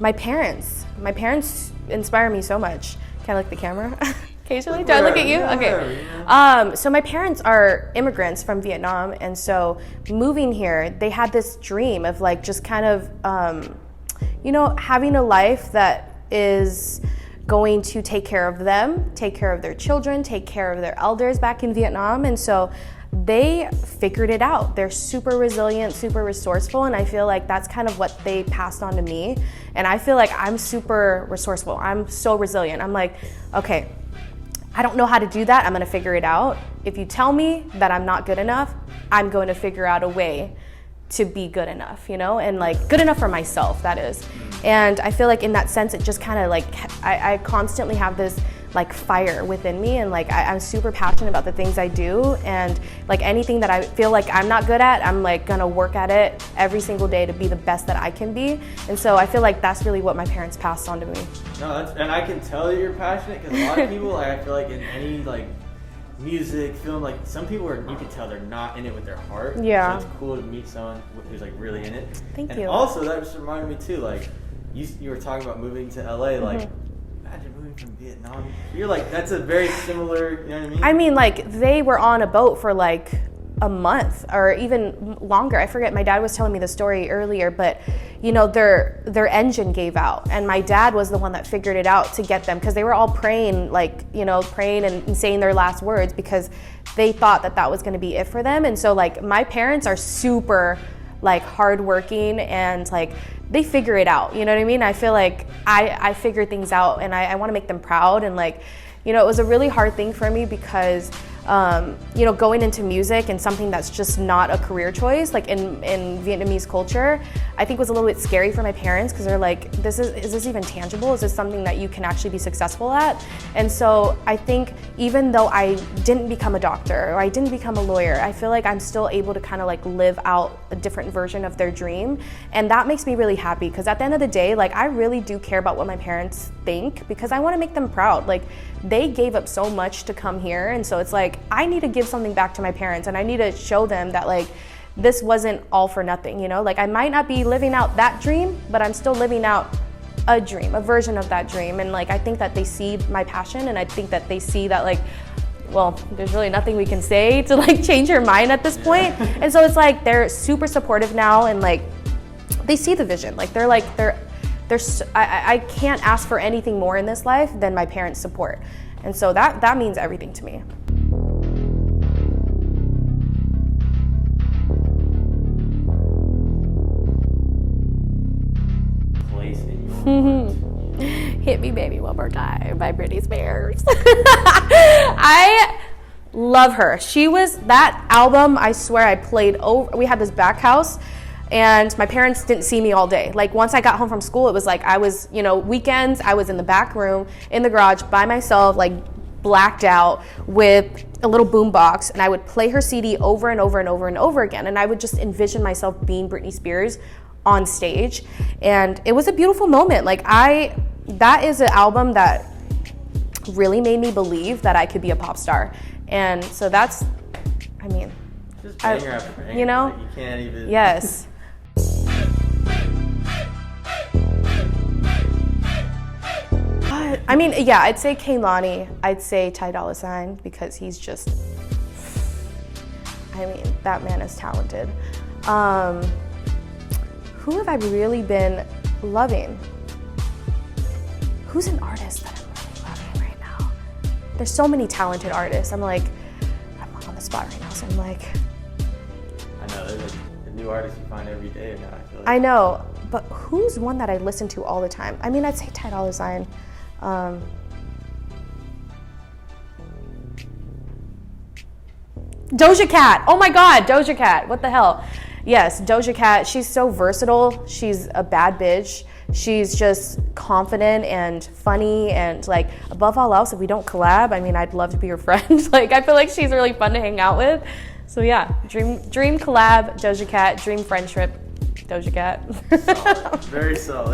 My parents inspire me so much. Can I look at the camera? Occasionally, do I look at you? Okay. So my parents are immigrants from Vietnam, and so moving here, they had this dream of like just kind of, having a life that is going to take care of them, take care of their children, take care of their elders back in Vietnam, and so they figured it out. They're super resilient, super resourceful, and I feel like that's kind of what they passed on to me. And I feel like I'm super resourceful. I'm so resilient. I'm like, okay, I don't know how to do that. I'm gonna figure it out. If you tell me that I'm not good enough, I'm going to figure out a way to be good enough, and like good enough for myself, that is. And I feel like in that sense, it just kind of like, I constantly have this like fire within me, and like I'm super passionate about the things I do, and like anything that I feel like I'm not good at, I'm like gonna work at it every single day to be the best that I can be. And so I feel like that's really what my parents passed on to me. No, and I can tell that you're passionate, because a lot of people, I feel like in any like music, film, like some people you can tell they're not in it with their heart. Yeah. So it's cool to meet someone who's like really in it. Thank you. And also that just reminded me too, like you were talking about moving to LA, like imagine moving from Vietnam. You're like, that's a very similar, you know what I mean? I mean, like they were on a boat for like a month or even longer. I forget, my dad was telling me the story earlier, but their engine gave out, and my dad was the one that figured it out to get them, because they were all praying, like, praying and saying their last words, because they thought that was going to be it for them. And so like my parents are super like hardworking, and like they figure it out, you know what I mean? I feel like I figure things out, and I want to make them proud. And like, it was a really hard thing for me, because going into music and something that's just not a career choice, like in Vietnamese culture, I think was a little bit scary for my parents, because they're like, is this even tangible? Is this something that you can actually be successful at? And so I think even though I didn't become a doctor or I didn't become a lawyer, I feel like I'm still able to kind of like live out a different version of their dream. And that makes me really happy, because at the end of the day, like I really do care about what my parents think, because I want to make them proud. Like they gave up so much to come here, and so it's like I need to give something back to my parents, and I need to show them that like this wasn't all for nothing, like I might not be living out that dream, but I'm still living out a dream, a version of that dream. And like I think that they see my passion, and I think that they see that like, well, there's really nothing we can say to like change your mind at this point. And so it's like they're super supportive now, and like they see the vision. Like I can't ask for anything more in this life than my parents' support. And so that means everything to me. Place in your Hit Me Baby One More Time by Britney Spears. I love her. That album, I swear I played over. We had this back house, and my parents didn't see me all day. Like once I got home from school, it was like I was, weekends, I was in the back room, in the garage by myself, like blacked out with a little boom box, and I would play her CD over and over and over and over again. And I would just envision myself being Britney Spears on stage. And it was a beautiful moment. Like that is an album that really made me believe that I could be a pop star. And so that's, just banger after banger, like you can't even. Yes. I'd say Kehlani. I'd say Ty Dolla $ign, because he's just, that man is talented. Who have I really been loving? Who's an artist that I'm really loving right now? There's so many talented artists. I'm on the spot right now, so I'm like. I know, there's a new artist you find every day now, I feel like. I know, but who's one that I listen to all the time? I'd say Ty Dolla $ign. Doja Cat. Oh my God, Doja Cat. What the hell? Yes, Doja Cat. She's so versatile. She's a bad bitch. She's just confident and funny, and like above all else, if we don't collab, I'd love to be your friend. Like I feel like she's really fun to hang out with. So yeah, dream collab, Doja Cat. Dream friendship, Doja Cat. Solid. Very solid.